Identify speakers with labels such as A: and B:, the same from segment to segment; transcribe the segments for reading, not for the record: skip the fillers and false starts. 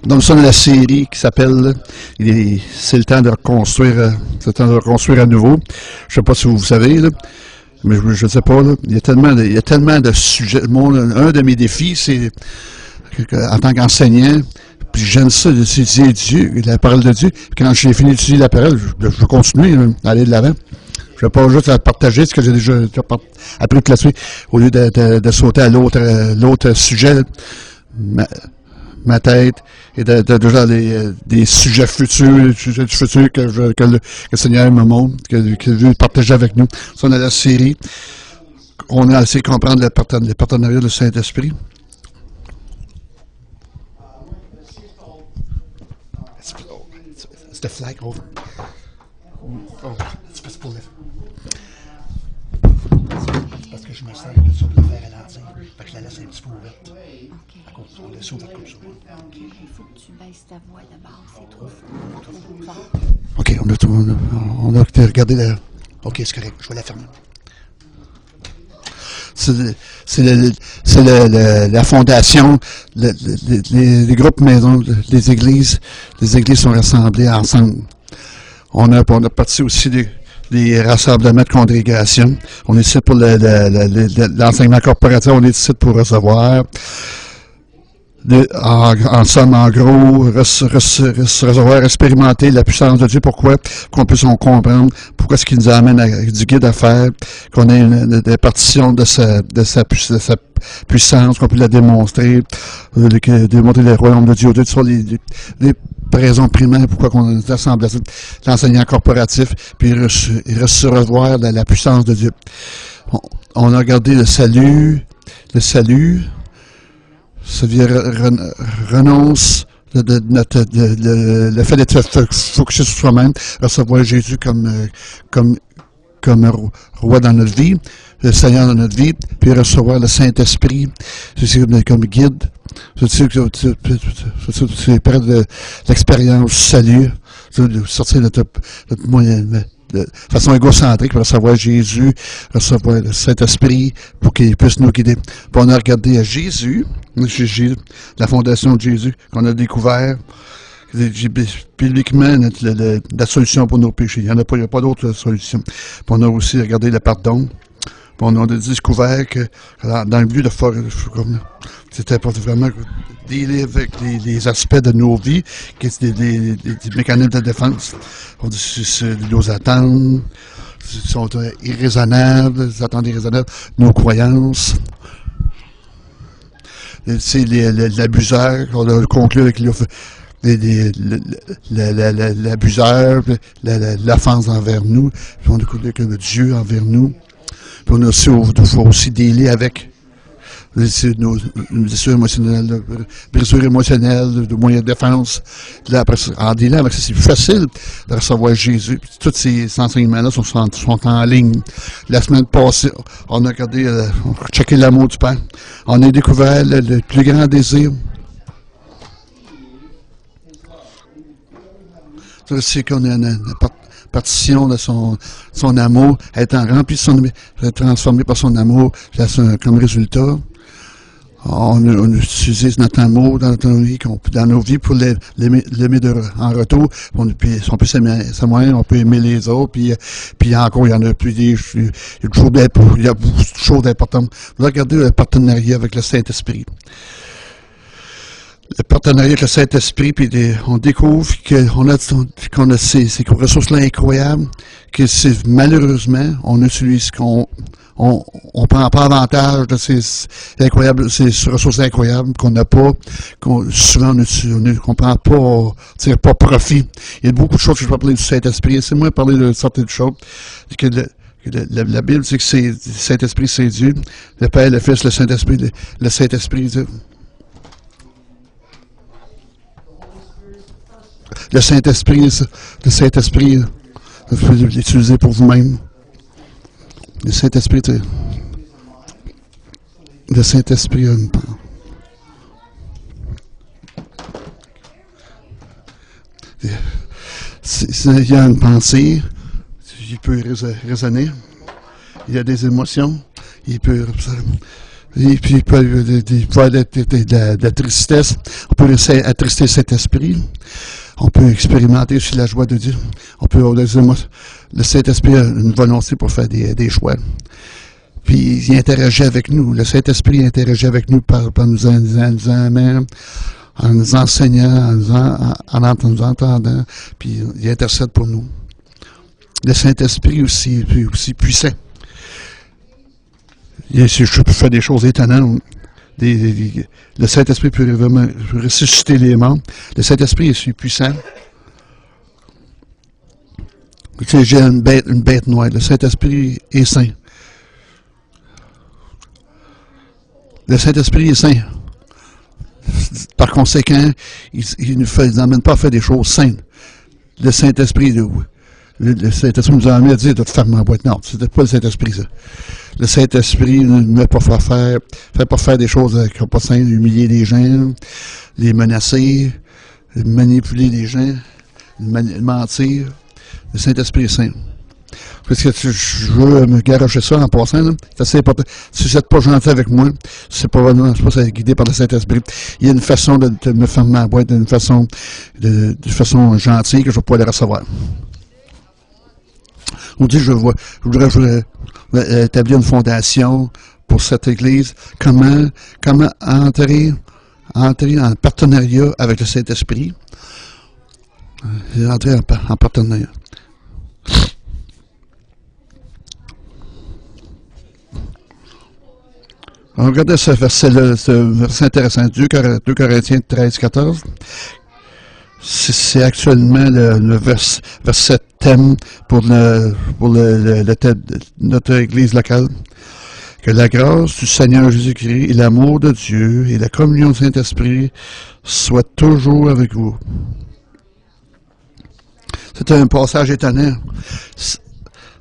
A: Donc, ça, la série qui s'appelle C'est le temps de reconstruire, c'est le temps de reconstruire à nouveau. Je sais pas si vous savez, là, mais je ne sais pas, là, il y a tellement de sujets. Un de mes défis, c'est en tant qu'enseignant, puis j'aime ça d'étudier Dieu, la parole de Dieu. Quand j'ai fini d'étudier la parole, je vais continuer à aller de l'avant. Je ne vais pas juste partager ce que j'ai déjà appris tout là-dessus, au lieu de sauter à l'autre sujet, ma tête, et déjà des sujets futurs que le Seigneur me montre, qu'il veut partager avec nous. Ça, on a la série. On a essayé de comprendre le partenariat du Saint-Esprit. It's the flag over. Oh, it's pour le... C'est parce que je me sers de ça pour le faire ralentir. Fait que je la laisse un petit peu ouverte. OK. On laisse ouverte comme ça.
B: OK. Il faut que tu baisses ta voix d'abord. C'est trop fort.
A: OK, on a regardé la... OK, c'est correct. Je vais la fermer. C'est la fondation, les groupes maisons, les églises sont rassemblées ensemble. On a parti aussi des rassemblements de congrégation. On est ici pour l'enseignement corporatif, on est ici pour recevoir. En somme, en gros, recevoir, expérimenter la puissance de Dieu. Pourquoi? Qu'on puisse comprendre pourquoi ce qui nous amène du guide à faire, qu'on ait une répartition de sa puissance, qu'on puisse la démontrer, démontrer le royaume de Dieu. Ce sont les raisons primaires pourquoi on assemble l'enseignant corporatif, puis recevoir la puissance de Dieu. On a regardé le salut, ça vient renonce le fait d'être focusé sur soi-même, recevoir Jésus comme roi dans notre vie, le Seigneur dans notre vie, puis recevoir le Saint-Esprit comme guide. C'est près de l'expérience du salut, de sortir de notre moyen de façon égocentrique, pour recevoir Jésus, recevoir le Saint-Esprit, pour qu'il puisse nous guider. Puis on a regardé à Jésus, la fondation de Jésus, qu'on a découvert, bibliquement, la solution pour nos péchés. Il n'y a pas d'autre solution. Puis on a aussi regardé le pardon. Puis on a découvert que, dans le but de faire, c'était vraiment dealer avec les aspects de nos vies, qui sont des mécanismes de défense. On dit nos attentes sont irraisonnables, les attentes irraisonnables, nos croyances. C'est l'abuseur, on a conclu avec l'abuseur, l'offense envers nous, puis on a conclu avec Dieu envers nous. Puis on a aussi dealer avec nos blessures émotionnelles, de moyens de défense. Là, après, en dealant avec ça, c'est plus facile de recevoir Jésus. Puis, tous ces enseignements-là sont en ligne. La semaine passée, on a regardé, on a checké l'amour du Père. On a découvert le plus grand désir. C'est qu'on a une partition de son amour, étant rempli transformé par son amour, comme résultat. On utilise notre amour dans nos vies pour l'aimer en retour. On peut s'aimer, on peut aimer les autres, puis encore, il y en a plus il y a beaucoup de choses importantes. Regardez le partenariat avec le Saint-Esprit. Le partenariat avec le Saint-Esprit, puis on découvre qu'on a ces ressources-là incroyables, que malheureusement, on utilise on prend pas avantage de ces ressources incroyables qu'on n'a pas, souvent qu'on prend pas, tire pas profit. Il y a beaucoup de choses que je vais parler du Saint-Esprit. Laissez-moi parler de certaines choses. La Bible dit que le Saint-Esprit, c'est Dieu. Le Père, le Fils, le Saint-Esprit, le Saint-Esprit, le Saint-Esprit, vous pouvez l'utiliser pour vous-même. Le Saint-Esprit, il y a une pensée, il peut raisonner, il y a des émotions, il peut Et puis, il peut y avoir de la tristesse. On peut laisser attrister cet esprit. On peut expérimenter aussi la joie de Dieu. On peut, le Saint-Esprit a une volonté pour faire des choix. Puis, il interagit avec nous. Le Saint-Esprit interagit avec nous par nous en nous enseignant, en nous entendant, puis il intercède pour nous. Le Saint-Esprit aussi puissant. Je peux faire des choses étonnantes. Le Saint-Esprit peut vraiment ressusciter les morts. Le Saint-Esprit est aussi puissant. J'ai une bête noire. Le Saint-Esprit est saint. Le Saint-Esprit est saint. Par conséquent, il ne nous emmène pas à faire des choses saintes. Le Saint-Esprit, le Saint-Esprit nous a amené à dire de te fermer en boîte. Non, c'était pas le Saint-Esprit, ça. Le Saint-Esprit ne met pas faire des choses qui n'ont pas saines, humilier les gens, les menacer, manipuler les gens, mentir. Le Saint-Esprit est saint. Parce que je veux me garocher ça en passant, là. C'est assez important. Si vous n'êtes pas gentil avec moi, c'est pas guidé par le Saint-Esprit. Il y a une façon de me fermer en boîte, de façon gentille que je ne vais pas le recevoir. On dit, je voudrais établir une fondation pour cette Église. Comment entrer en partenariat avec le Saint-Esprit. Entrer en partenariat. On regardait ce verset-là, ce verset intéressant, 2 Corinthiens 13, 14. C'est actuellement le verset thème pour notre Église locale. Que la grâce du Seigneur Jésus-Christ et l'amour de Dieu et la communion du Saint-Esprit soient toujours avec vous. C'est un passage étonnant.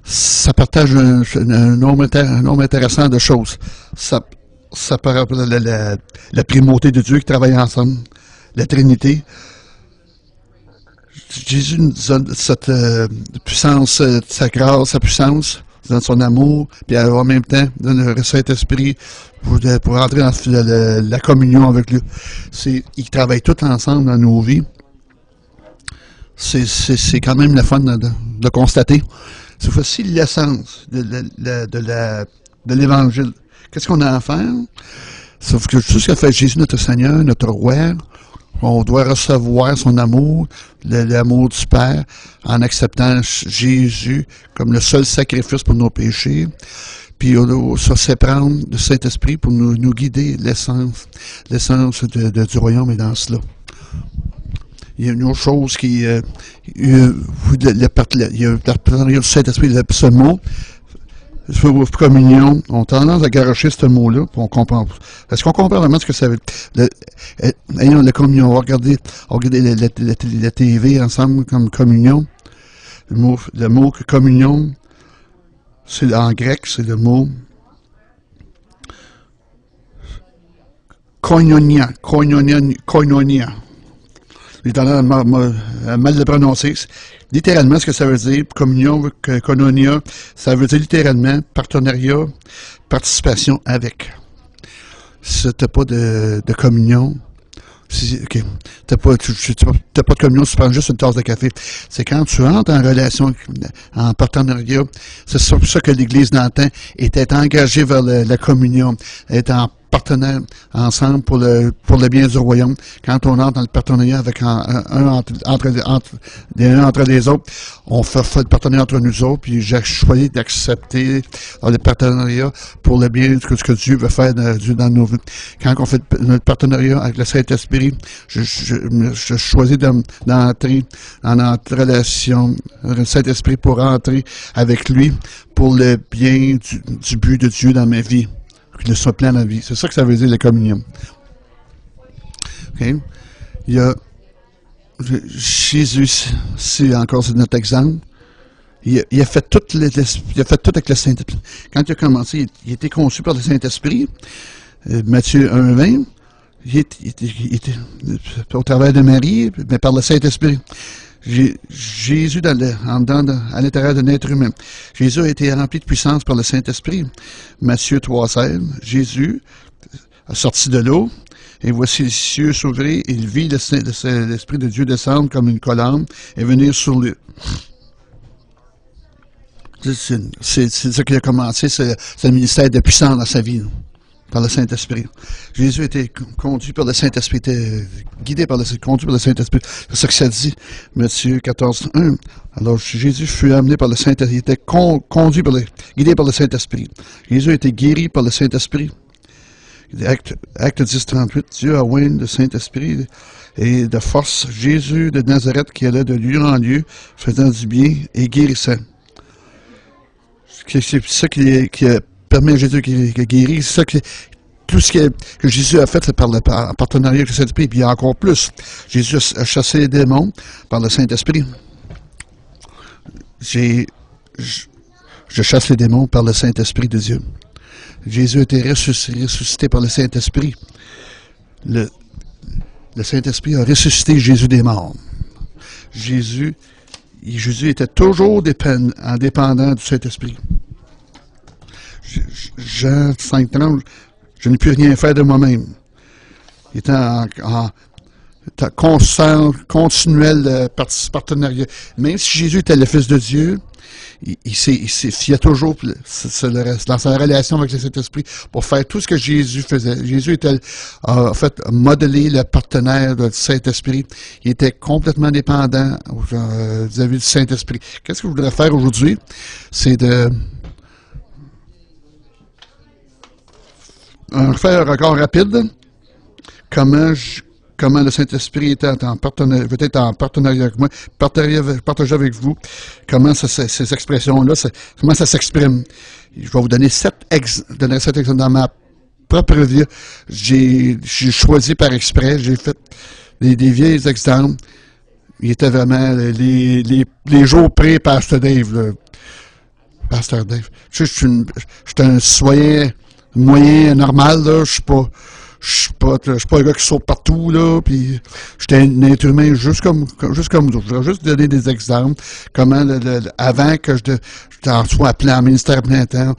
A: Ça partage un nombre intéressant de choses. Ça parle de la primauté de Dieu qui travaille ensemble, la Trinité. Jésus nous donne cette puissance, sa grâce, sa puissance, nous donne son amour, puis en même temps, donne le Saint-Esprit pour entrer dans la communion avec lui. Ils travaillent tous ensemble dans nos vies. C'est quand même le fun de constater. C'est aussi l'essence de l'Évangile. Qu'est-ce qu'on a à faire? Sauf que tout ce qu'a fait Jésus, notre Seigneur, notre Roi, on doit recevoir son amour, l'amour du Père, en acceptant Jésus comme le seul sacrifice pour nos péchés. Puis ça, c'est prendre le Saint-Esprit pour nous guider l'essence du royaume est dans cela. Il y a une autre chose qui... il y a le partenariat du Saint-Esprit, ce mot, communion, on a tendance à garocher ce mot-là, puis on comprend. Est-ce qu'on comprend vraiment ce que ça veut dire? Ayons la communion, on va regarder la TV ensemble comme communion. Le mot communion, c'est en grec, c'est le mot koinonia. Il est en mal de prononcer. Littéralement, ce que ça veut dire, communion, koinonia, ça veut dire littéralement partenariat, participation avec. Si tu n'as pas de communion, okay, tu n'as pas de communion, tu prends juste une tasse de café. C'est quand tu entres en relation, en partenariat, c'est pour ça que l'Église d'antan était engagée vers la communion, est en partenaire ensemble pour le bien du royaume. Quand on entre dans le partenariat avec entre les autres, on fait le partenariat entre nous autres, puis j'ai choisi d'accepter le partenariat pour le bien de ce que Dieu veut faire dans nos vies. Quand on fait notre partenariat avec le Saint-Esprit, je choisis d'entrer en relation avec le Saint-Esprit pour entrer avec lui pour le bien du but de Dieu dans ma vie. Qu'il soit plein dans la vie. C'est ça que ça veut dire, la communion. Okay? Il y a Jésus, c'est notre exemple. Il a fait tout avec le Saint-Esprit. Quand il a commencé, il était conçu par le Saint-Esprit. Matthieu 1,20. Il était au travers de Marie, mais par le Saint-Esprit. Jésus à l'intérieur d'un être humain. Jésus a été rempli de puissance par le Saint-Esprit. Matthieu 3,16. Jésus, sortit de l'eau, et voici les cieux s'ouvrir, et il vit l'Esprit de Dieu descendre comme une colombe et venir sur lui. C'est ça qui a commencé, c'est le ministère de puissance dans sa vie, par le Saint-Esprit. Jésus était conduit par le Saint-Esprit, était guidé par conduit par le Saint-Esprit. C'est ça que ça dit, Matthieu 14, 1. Alors, Jésus fut amené par le Saint-Esprit, il était guidé par le Saint-Esprit. Jésus a été guéri par le Saint-Esprit. Acte 10, 38, Dieu a oint le Saint-Esprit et de force Jésus de Nazareth qui allait de lieu en lieu, faisant du bien et guérissant. C'est ça qui a permis à Jésus qui a guéri, c'est ça tout ce que Jésus a fait, c'est en partenariat avec le Saint-Esprit, puis il y a encore plus. Jésus a chassé les démons par le Saint-Esprit. Je chasse les démons par le Saint-Esprit de Dieu. Jésus a été ressuscité par le Saint-Esprit. Le Saint-Esprit a ressuscité Jésus des morts. Jésus était toujours indépendant du Saint-Esprit. Jean 5:30, je n'ai pu rien faire de moi-même. Il était en continuel partenariat. Même si Jésus était le Fils de Dieu, il s'est fié toujours dans sa relation avec le Saint-Esprit pour faire tout ce que Jésus faisait. Jésus a en fait modelé le partenaire du Saint-Esprit. Il était complètement dépendant vis-à-vis du Saint-Esprit. Qu'est-ce que je voudrais faire aujourd'hui? C'est de faire un record rapide. Comment le Saint-Esprit était veut être en partenariat avec moi, partager avec vous comment ces expressions-là, comment ça s'exprime. Je vais vous donner 7 exemples dans ma propre vie. J'ai choisi par exprès, j'ai fait des vieilles exemples. Il était vraiment les jours pré-Pasteur Dave. Pasteur Dave. Je suis un citoyen moyen, normal, là. Je suis pas un gars qui saute partout, là, puis j'étais un être humain juste comme vous. Je voudrais juste donner des exemples, comment, avant que j'étais en soi appelé en ministère plein temps,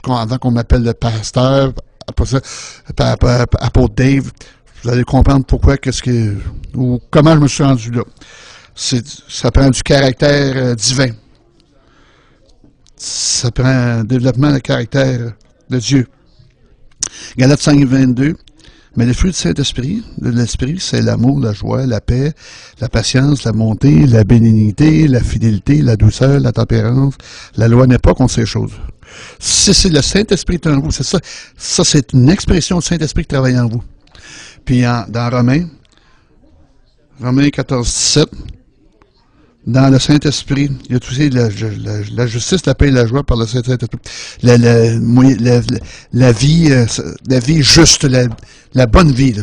A: avant qu'on m'appelle le pasteur, après ça, apôtre Dave, vous allez comprendre pourquoi, ou comment je me suis rendu là. Ça prend du caractère divin. Ça prend un développement de caractère de Dieu. Galates 5:22. Mais le fruit du Saint-Esprit, de l'Esprit, c'est l'amour, la joie, la paix, la patience, la bonté, la bénignité, la fidélité, la douceur, la tempérance. La loi n'est pas contre ces choses. Si c'est le Saint-Esprit qui est en vous, c'est ça. Ça, c'est une expression du Saint-Esprit qui travaille en vous. Puis dans Romains 14, 17, dans le Saint-Esprit, il y a aussi la justice, la paix et la joie par le Saint-Esprit. La vie juste, la bonne vie.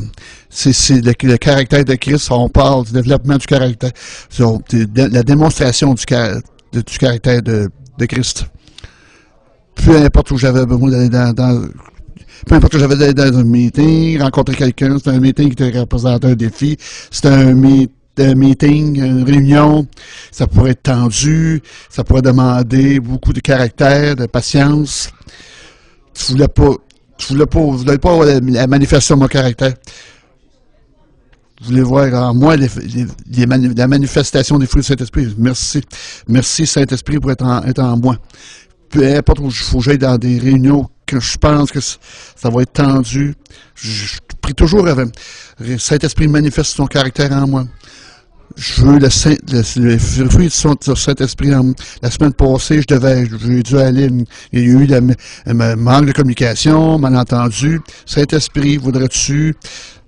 A: C'est le caractère de Christ. On parle du développement du caractère. La démonstration du caractère de Christ. Peu importe où j'avais besoin d'aller peu importe où j'avais d'aller dans un meeting, rencontrer quelqu'un, c'est un meeting qui te représente un défi, c'est un meeting, une réunion, ça pourrait être tendu, ça pourrait demander beaucoup de caractère, de patience. Tu voulais pas la manifestation de mon caractère. Vous voulez voir en moi la manifestation des fruits du Saint-Esprit. Merci Saint-Esprit pour être en moi. Peu importe où il faut que j'aille dans des réunions que je pense que ça va être tendu, je prie toujours avec. Saint-Esprit manifeste son caractère en moi. Je veux le fruit de Saint-Esprit. La semaine passée, j'ai dû aller, il y a eu un manque de communication, malentendu. Saint-Esprit, voudrais-tu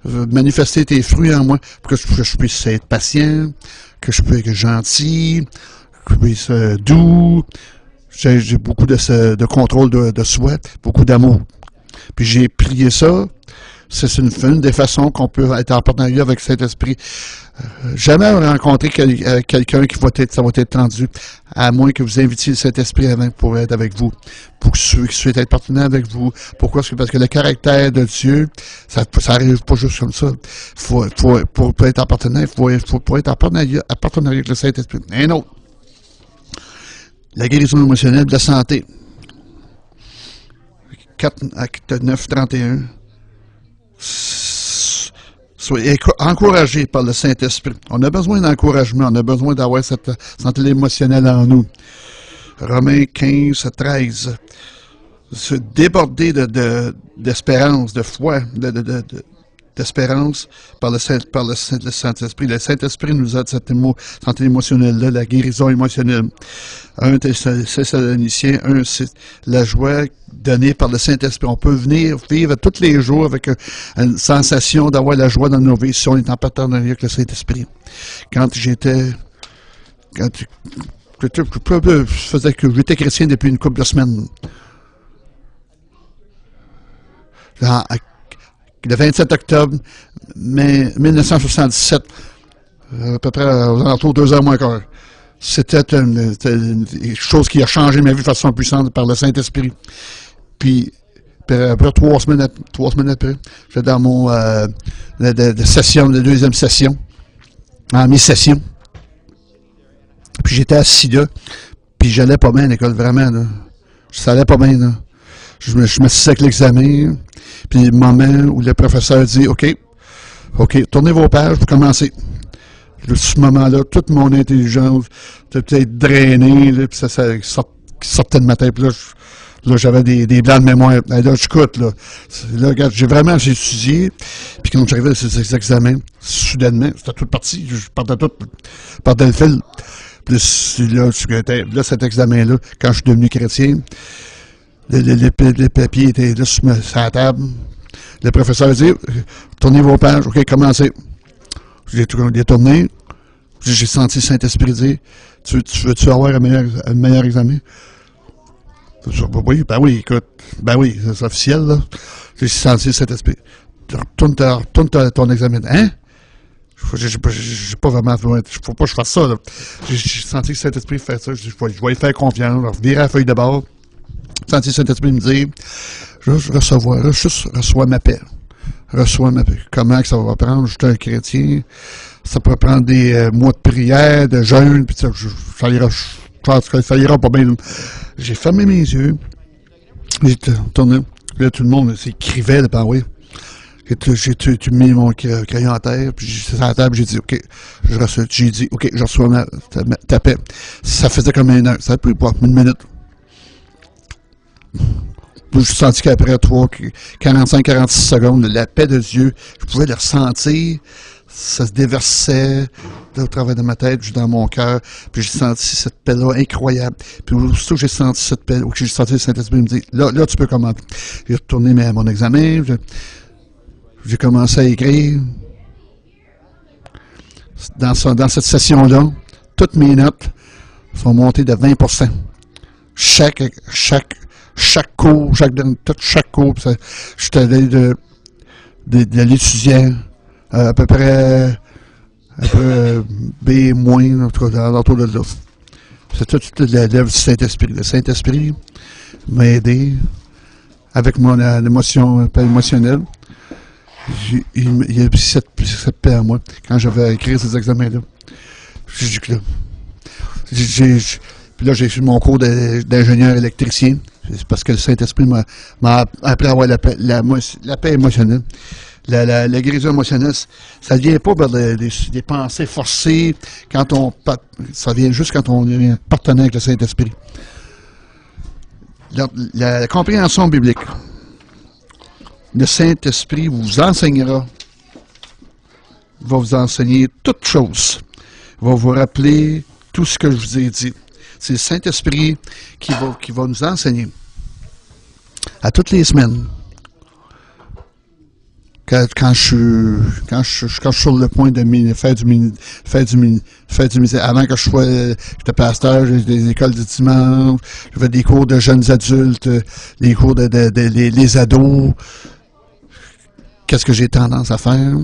A: manifester tes fruits en moi pour que je puisse être patient, que je puisse être gentil, que je puisse être doux. J'ai beaucoup de contrôle de soi, beaucoup d'amour. Puis j'ai prié ça. C'est une des façons qu'on peut être en partenariat avec Saint-Esprit. Jamais rencontrer quelqu'un ça va être tendu, à moins que vous invitiez le Saint-Esprit avant pour être avec vous, pour que ceux qui souhaitent être partenaires avec vous. Pourquoi? Parce que le caractère de Dieu, ça arrive pas juste comme ça. Pour être en partenariat, faut être en partenariat avec le Saint-Esprit. Un autre. La guérison émotionnelle de la santé. Acte 9, 31. Soyez encouragés par le Saint-Esprit. On a besoin d'encouragement, on a besoin d'avoir cette santé émotionnelle en nous. Romains 15, 13. Se déborder d'espérance, de foi, d'espérance par le Saint-Esprit. Le Saint-Esprit nous a de cette santé émotionnelle-là, la guérison émotionnelle. 1 Thessaloniciens 1, c'est la joie donnée par le Saint-Esprit. On peut venir vivre tous les jours avec une sensation d'avoir la joie dans nos vies si on est en partenariat avec le Saint-Esprit. J'étais chrétien depuis une couple de semaines. Le 27 octobre 1977, à peu près aux alentours de 2 heures moins quart. C'était une chose qui a changé ma vie de façon puissante par le Saint-Esprit. Puis, après 3 semaines après, j'étais dans mon session, la deuxième session, en mi-session. Puis j'étais assis là, puis j'allais pas bien à l'école, vraiment. Là. Ça allait pas bien. Là. Je m'assisais avec l'examen, puis le moment où le professeur dit « OK, tournez vos pages pour commencer ». À ce moment-là, toute mon intelligence était peut-être drainée, là, puis ça sortait de ma tête. Là, j'avais des blancs de mémoire. Là, j'écoute, là. Là, regarde, j'ai étudié, puis quand j'arrivais à ces examens, soudainement, c'était toute partie, je partais le fil. Puis là, cet examen-là, quand je suis devenu chrétien, les papiers étaient là sur la table. Le professeur dit « Tournez vos pages, OK, commencez ». J'ai tourné. J'ai senti le Saint-Esprit dire « Tu veux-tu avoir un meilleur examen? » Oui, écoute. Ben oui, c'est officiel, là. J'ai senti le Saint-Esprit. Retourne ton examen. Hein? J'ai pas vraiment... Faut pas que je fasse ça, là. J'ai senti le Saint-Esprit faire ça. Je vais lui faire confiance. Virer la feuille de bord. J'ai senti le Saint-Esprit me dire juste reçois ma paix. Reçois ma paix. Comment que ça va prendre? Je suis un chrétien. Ça peut prendre des mois de prière, de jeûne, puis ça ira pas bien. J'ai fermé mes yeux. J'ai tourné. Là, tout le monde s'écrivait, là, ben oui. J'ai mis mon crayon à terre, puis j'étais à la table, j'ai dit, OK, je reçois ta paix. Ça faisait comme 1 heure. Ça a pris pas 1 minute. J'ai senti qu'après 45-46 secondes, la paix de Dieu, je pouvais le ressentir. Ça se déversait au travers de ma tête, dans mon cœur. Puis j'ai senti cette paix-là incroyable. Puis aussitôt que j'ai senti cette paix, que j'ai senti le Saint-Esprit me dire, là, tu peux commencer. J'ai retourné mon examen. J'ai commencé à écrire. Dans cette session-là, toutes mes notes sont montées de 20%. Chaque cours, chaque cours, j'étais allé de l'étudiant à peu près B-, autour de là. C'était toute l'élève du Saint-Esprit. Le Saint-Esprit m'a aidé avec mon émotion émotionnelle. Il y a cette paix en moi quand j'avais écrit ces examens-là. Puis là, j'ai fait mon cours d'ingénieur électricien. C'est parce que le Saint-Esprit m'a appris à avoir la paix émotionnelle. La guérison émotionnelle, ça ne vient pas par des pensées forcées, ça vient juste quand on est partenaire avec le Saint-Esprit. La compréhension biblique. Le Saint-Esprit vous enseignera, va vous enseigner toutes choses, va vous rappeler tout ce que je vous ai dit. C'est le Saint-Esprit qui va nous enseigner à toutes les semaines. Quand je suis sur le point de faire du ministère, avant que j'étais pasteur, j'ai des écoles du dimanche, je fais des cours de jeunes adultes, les cours les ados. Qu'est-ce que j'ai tendance à faire?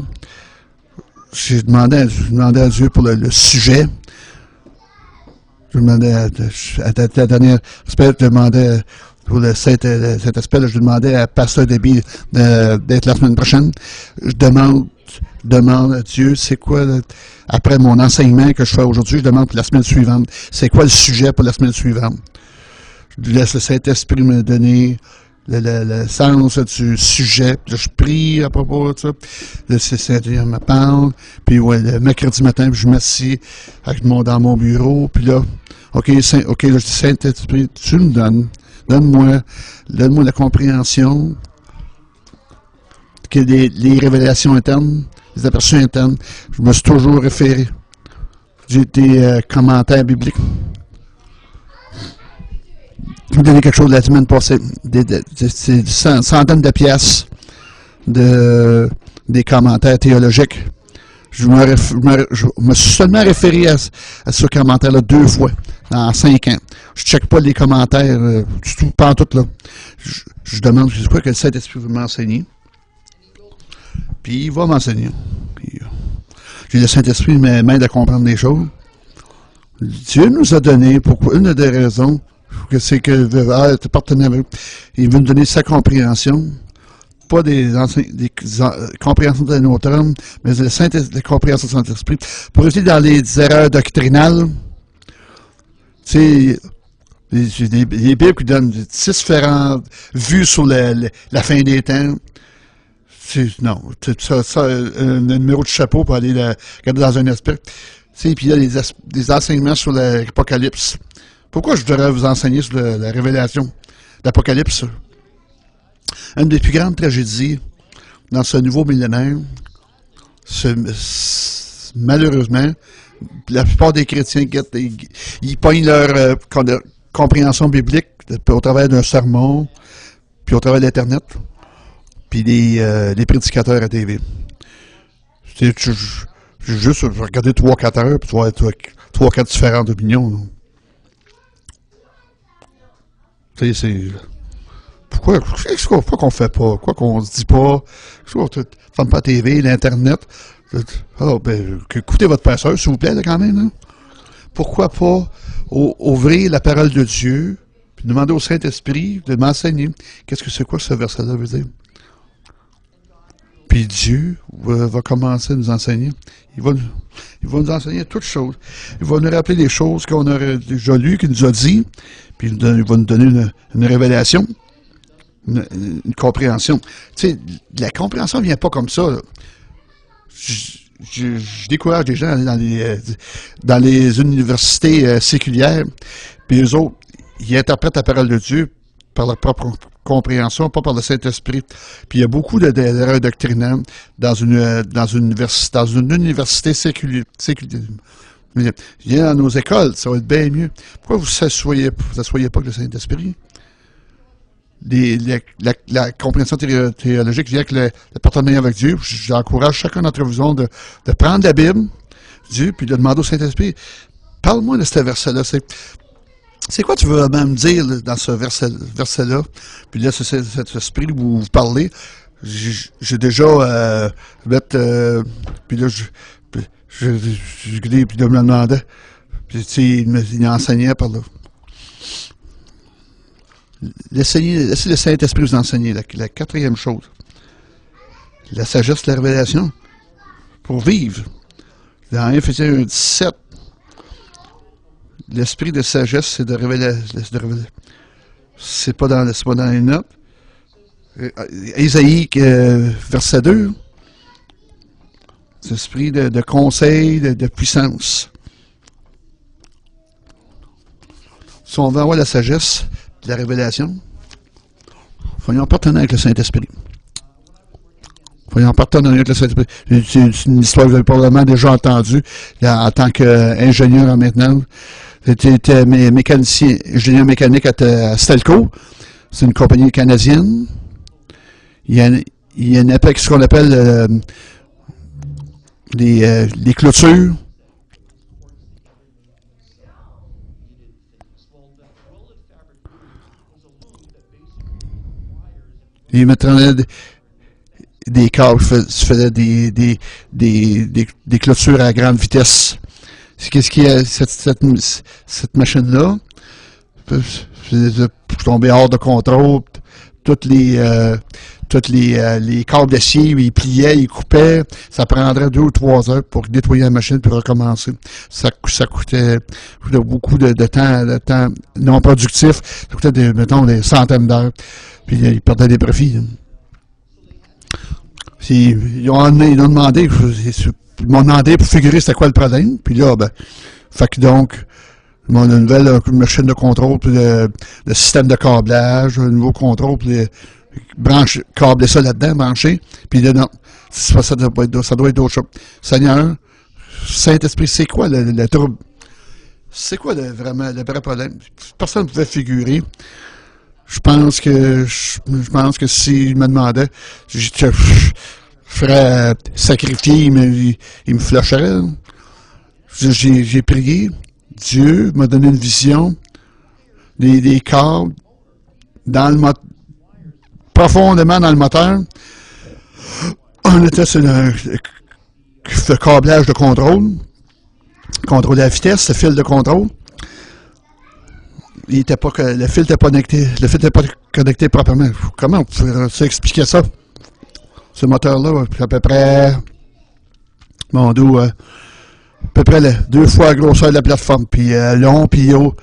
A: J'ai demandé à Dieu pour le sujet. Je demandais à la dernière aspect, je demandais pour cet aspect, je demandais à Pasteur Déby d'être la semaine prochaine. Je demande à Dieu, c'est quoi, après mon enseignement que je fais aujourd'hui, je demande pour la semaine suivante, c'est quoi le sujet pour la semaine suivante? Je laisse le Saint-Esprit me donner le sens du sujet. Puis là, je prie à propos de ça. Le Saint-Seigneur me parle. Puis ouais, le mercredi matin, je m'assieds dans mon bureau. Puis là, OK, là, je dis, Saint-Esprit, tu me donnes. Donne-moi la compréhension, que les révélations internes, les aperçus internes. Je me suis toujours référé. J'ai été commentaire biblique. Je vous donner quelque chose de la semaine passée. C'est centaines de pièces des commentaires théologiques. Je me suis seulement référé à ce commentaire-là 2 fois en 5 ans. Je ne check pas les commentaires du tout, pas en tout là. Je demande c'est quoi que le Saint-Esprit veut m'enseigner. Puis il va m'enseigner. J'ai le Saint-Esprit m'aide à comprendre des choses. Dieu nous a donné, pourquoi une des raisons, c'est que partenaire, il veut nous donner sa compréhension. Pas des compréhensions de notre homme, mais des compréhensions de Saint-Esprit. Pour éviter dans les erreurs doctrinales, tu sais, les Bibles qui donnent 6 différentes vues sur la fin des temps. Non, ça, un numéro de chapeau pour aller regarder dans un aspect. Puis il y a des enseignements sur l'Apocalypse. Pourquoi je devrais vous enseigner sur la révélation d'Apocalypse? Une des plus grandes tragédies dans ce nouveau millénaire, malheureusement, la plupart des chrétiens, ils pognent leur compréhension biblique au travers d'un sermon, puis au travers d'Internet, puis les prédicateurs à TV. J'ai juste regardé 3-4 heures, puis tu vas avoir 3-4 différentes opinions. Tu sais, c'est... Pourquoi qu'on fait pas? Pourquoi qu'on se dit pas? Pourquoi qu'on ne ferme pas la TV, l'Internet? Écoutez votre pasteur, s'il vous plaît, là, quand même. Hein? Pourquoi pas ouvrir la parole de Dieu, puis demander au Saint-Esprit de m'enseigner? Qu'est-ce que c'est quoi ce verset-là veut dire? Puis Dieu va commencer à nous enseigner. Il va nous enseigner toutes choses. Il va nous rappeler des choses qu'on aurait déjà lues, qu'il nous a dit, puis il va nous donner une révélation. Une compréhension. Tu sais, la compréhension ne vient pas comme ça. Je décourage des gens dans les universités séculières, puis eux autres, ils interprètent la parole de Dieu par leur propre compréhension, pas par le Saint-Esprit. Puis il y a beaucoup d'erreurs doctrinales dans une université séculière. Viens dans nos écoles, ça va être bien mieux. Pourquoi vous ne vous asseyez pas avec le Saint-Esprit? La compréhension théologique vient avec le partenariat avec Dieu. J'encourage chacun d'entre vous de prendre la Bible, Dieu, puis de demander au Saint-Esprit, parle-moi de ce verset-là. C'est quoi tu veux même dire là, dans ce verset-là? Puis là, c'est cet esprit où vous parlez. J'ai déjà puis là, je me demandais. Puis il enseignait par là. Laissez le Saint-Esprit vous enseigner. La quatrième chose. La sagesse de la révélation. Pour vivre. Dans Éphésiens 1:17, l'esprit de sagesse, c'est de révéler. C'est pas dans les notes. Ésaïe, verset 2. C'est l'esprit de conseil, de puissance. Si on veut avoir la sagesse, de la révélation, soyons partenaires avec le Saint-Esprit. Soyons partenaires avec le Saint-Esprit. C'est une histoire que vous avez probablement déjà entendue en tant qu'ingénieur en maintenance. J'étais mécanicien, ingénieur mécanique à Stelco. C'est une compagnie canadienne. Il y a une époque, ce qu'on appelle les clôtures. Ils mettaient des câbles, je faisais des clôtures à grande vitesse. Qu'est-ce qu'il y a, cette machine-là? Je tombais hors de contrôle. Toutes les câbles d'acier, ils pliaient, ils coupaient. Ça prendrait 2 ou 3 heures pour nettoyer la machine puis recommencer. Ça coûtait beaucoup de temps non productif. Ça coûtait, mettons, des centaines d'heures. Puis ils perdaient des profits. Hein. Puis, ils ont demandé, ils m'ont demandé pour figurer c'était quoi le problème. Puis là, ben, fait que donc, ils m'ont une nouvelle machine de contrôle, puis le système de câblage, un nouveau contrôle, puis câbler ça là-dedans, brancher. Puis là, non, ça doit être d'autres choses. Seigneur, Saint-Esprit, c'est quoi le trouble? C'est quoi vraiment le vrai problème? Personne ne pouvait figurer. Je pense que s'il me demandait, je ferais sacrifier, il me flusherait. J'ai prié. Dieu m'a donné une vision des câbles profondément dans le moteur. On était sur le câblage de contrôle de la vitesse, le fil de contrôle. Le fil n'était pas connecté proprement. Comment on pourrait expliquer ça? Ce moteur-là, à peu près, mon dos, à peu près 2 fois la grosseur de la plateforme, puis long, puis haut,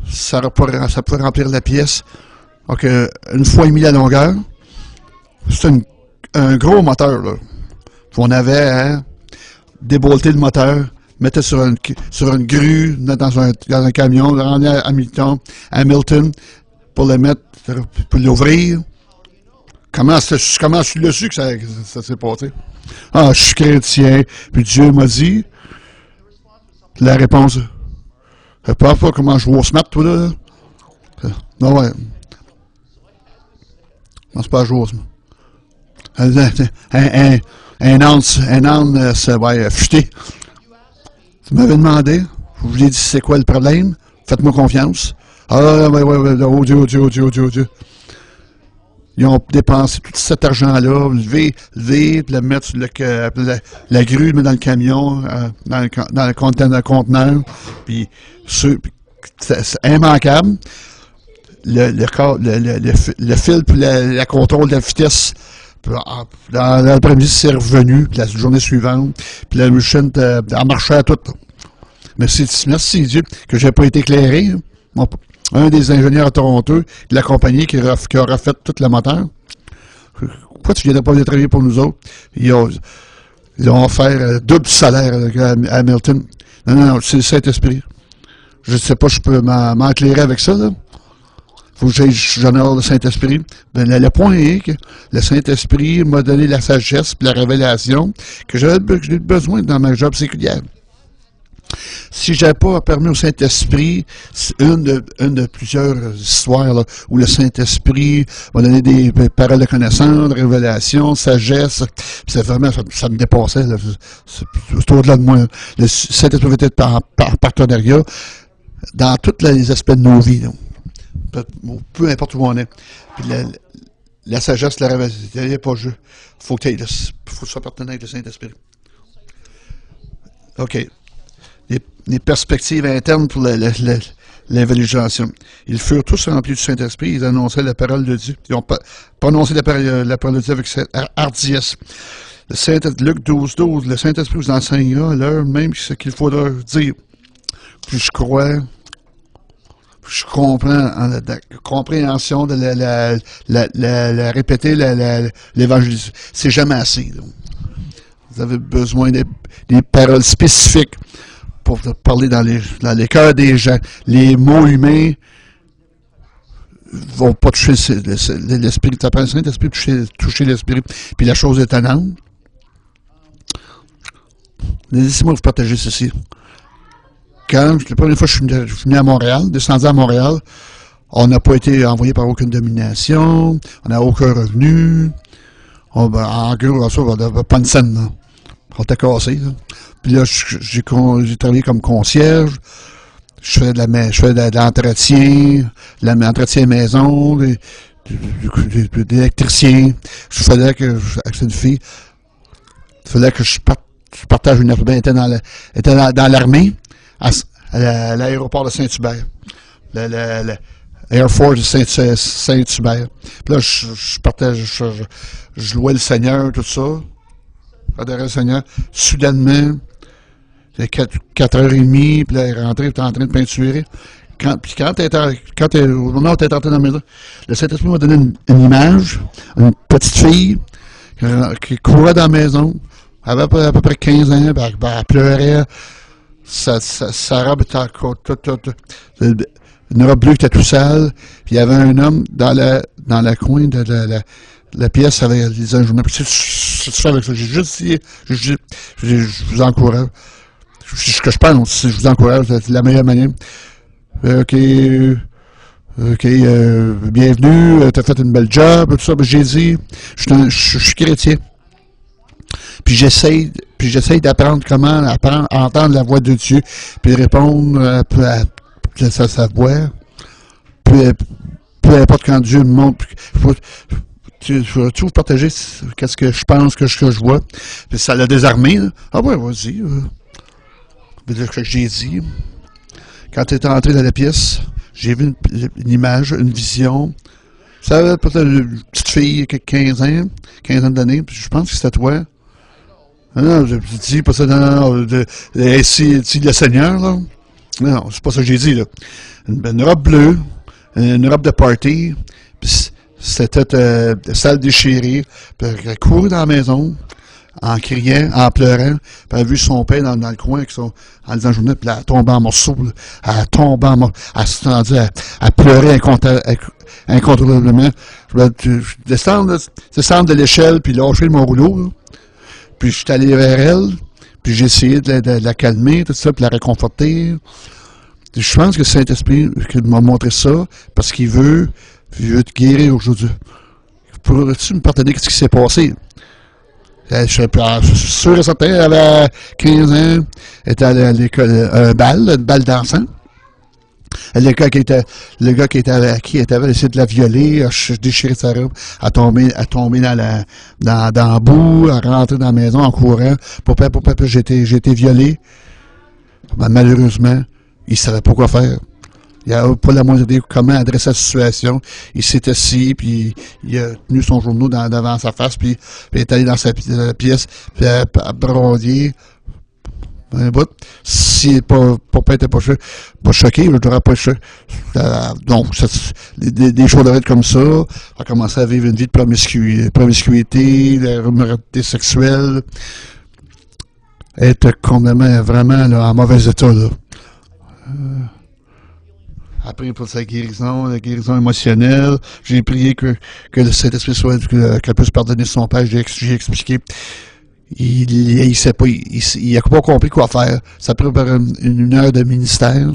A: ça pourrait remplir la pièce. Donc, 1 fois et demi la longueur. C'est un gros moteur, là. On avait débolté le moteur, mettait sur une grue, dans un camion, le ramener à Hamilton, pour le mettre, pour l'ouvrir. Comment je l'ai su que ça s'est passé? Ah, je suis chrétien. Puis Dieu m'a dit, la réponse, je ne sais pas comment je vois smart, toi, là. Non, ouais. Non, c'est pas jouer smart. Un âne, ça va fuiter. Tu m'avais demandé, je vous ai dit c'est quoi le problème, faites-moi confiance. Ah, ouais, oh Dieu. Ils ont dépensé tout cet argent-là, lever, puis le mettre sur la grue, le mettre dans le camion, dans le conteneur, puis c'est immanquable. Le fil, puis la contrôle de la vitesse, dans l'après-midi, c'est revenu, puis la journée suivante, puis la machine a marché à tout. Merci Dieu que je n'ai pas été éclairé. Bon, un des ingénieurs à Toronto de la compagnie qui aura fait tout le moteur. Pourquoi tu ne viendrais pas venir travailler pour nous autres? Ils ont offert double salaire à Hamilton. Non, c'est le Saint-Esprit. Je ne sais pas, je peux m'éclairer avec ça, là. Faut que j'honore le Saint-Esprit. Ben, le point est que le Saint-Esprit m'a donné la sagesse et la révélation que j'ai besoin dans ma job séculière. Si je n'avais pas permis au Saint-Esprit, c'est une de plusieurs histoires là, où le Saint-Esprit m'a donné des paroles de connaissance, de révélation, sagesse. C'est vraiment, ça me dépassait. C'est au-delà de moi. Le Saint-Esprit était par partenariat dans tous les aspects de nos vies. Là. Peu importe où on est. Puis la sagesse, la révélation, il n'y a pas de jeu. Faut que tu sois partenaire avec le Saint-Esprit. OK. Les perspectives internes pour l'évangélisation. Ils furent tous remplis du Saint-Esprit, ils annonçaient la parole de Dieu. Ils ont prononcé la parole de Dieu avec cette hardiesse. Luc 12, le Saint-Esprit vous enseignera à l'heure même ce qu'il faudra dire. Puis je crois, je comprends en la compréhension de la répéter, l'évangélisation. C'est jamais assez. Donc. Vous avez besoin des paroles spécifiques pour parler dans les cœurs des gens. Les mots humains vont pas toucher l'esprit. Ça prend le Saint-Esprit pour toucher l'esprit. Puis la chose étonnante, laissez-moi vous partager ceci. Quand, la première fois que je suis venu à Montréal, descendu à Montréal, on n'a pas été envoyé par aucune domination, on n'a aucun revenu. En gros, ça, on n'avait pas une scène, là. On était cassé, là. Puis là, j'ai travaillé comme concierge. Je fais de l'entretien, l'entretien maison, de l'électricien. Je faisais que, avec une fille, il fallait que je partage une affaire. Elle était dans l'armée, à l'aéroport de Saint-Hubert. Air Force de Saint-Hubert. Puis là, je louais le Seigneur, tout ça. J'adorais le Seigneur. Soudainement, c'était 4h30, puis là, elle est rentrée, elle était en train de peinturer. Au moment où tu es entré dans la maison, le Saint-Esprit m'a donné une image, une petite fille qui courait dans la maison, elle avait à peu près 15 ans, elle pleurait, sa robe était encore une robe bleue qui était tout sale, puis il y avait un homme dans la coin de la pièce avec les journaux. C'est ça avec ça. J'ai juste dit, je vous encourage. Ce que je pense, je vous encourage, c'est la meilleure manière. Bienvenue, t'as fait une belle job, tout ça. Ben, j'ai dit, je suis chrétien. Puis j'essaye d'apprendre comment entendre la voix de Dieu, puis répondre à sa voix. Peu importe quand Dieu me montre. Tu vas tout partager qu'est-ce que je pense, que je vois. Puis ça l'a désarmé. Là. Ah ouais, vas-y. Ce que j'ai dit. Quand tu es entré dans la pièce, j'ai vu une image, une vision. Ça avait peut-être une petite fille qui a 15 ans d'années, puis je pense que c'était toi. Non, je dis pas ça, non, c'est le Seigneur, là. Non, c'est pas ça que j'ai dit, là. Une robe bleue, une robe de party, puis c'était salle déchirée, puis elle courait dans la maison, en criant, en pleurant, puis elle a vu son père dans le coin, en disant journée, puis elle a tombé en morceaux, là. Elle a tombé en morceaux, elle s'est tendue, elle pleurait incontrôlablement. Je descendre de l'échelle, puis lâcher mon rouleau, là. Puis je suis allé vers elle, puis j'ai essayé de la calmer, tout ça, puis la réconforter. Je pense que le Saint-Esprit m'a montré ça, parce qu'il veut te guérir aujourd'hui. Pourrais-tu me pardonner ce qui s'est passé? Je suis sûr et certain, elle avait 15 ans, elle était à l'école, une balle dansant. Le gars qui était avec qui avait essayé de la violer, a déchiré sa robe, a tombé dans la boue, a rentré dans la maison en courant. Papa, j'ai été violé. Ben, malheureusement, il ne savait pas quoi faire. Il n'a pas la moindre idée comment adresser la situation. Il s'est assis, puis il a tenu son journaux devant sa face, puis il est allé dans sa pièce, puis il a broyé. Si papa n'était pas choqué, je n'aurais pas choqué. Donc, des choses devraient être comme ça. Elle a commencé à vivre une vie de promiscuité, de immoralité sexuelle. Elle était complètement, vraiment, là, en mauvais état, là. Après, pour sa guérison, la guérison émotionnelle, j'ai prié que le Saint-Esprit qu'elle puisse pardonner son père. J'ai expliqué. Il sait pas, il a pas compris quoi faire. Ça a pris une heure de ministère.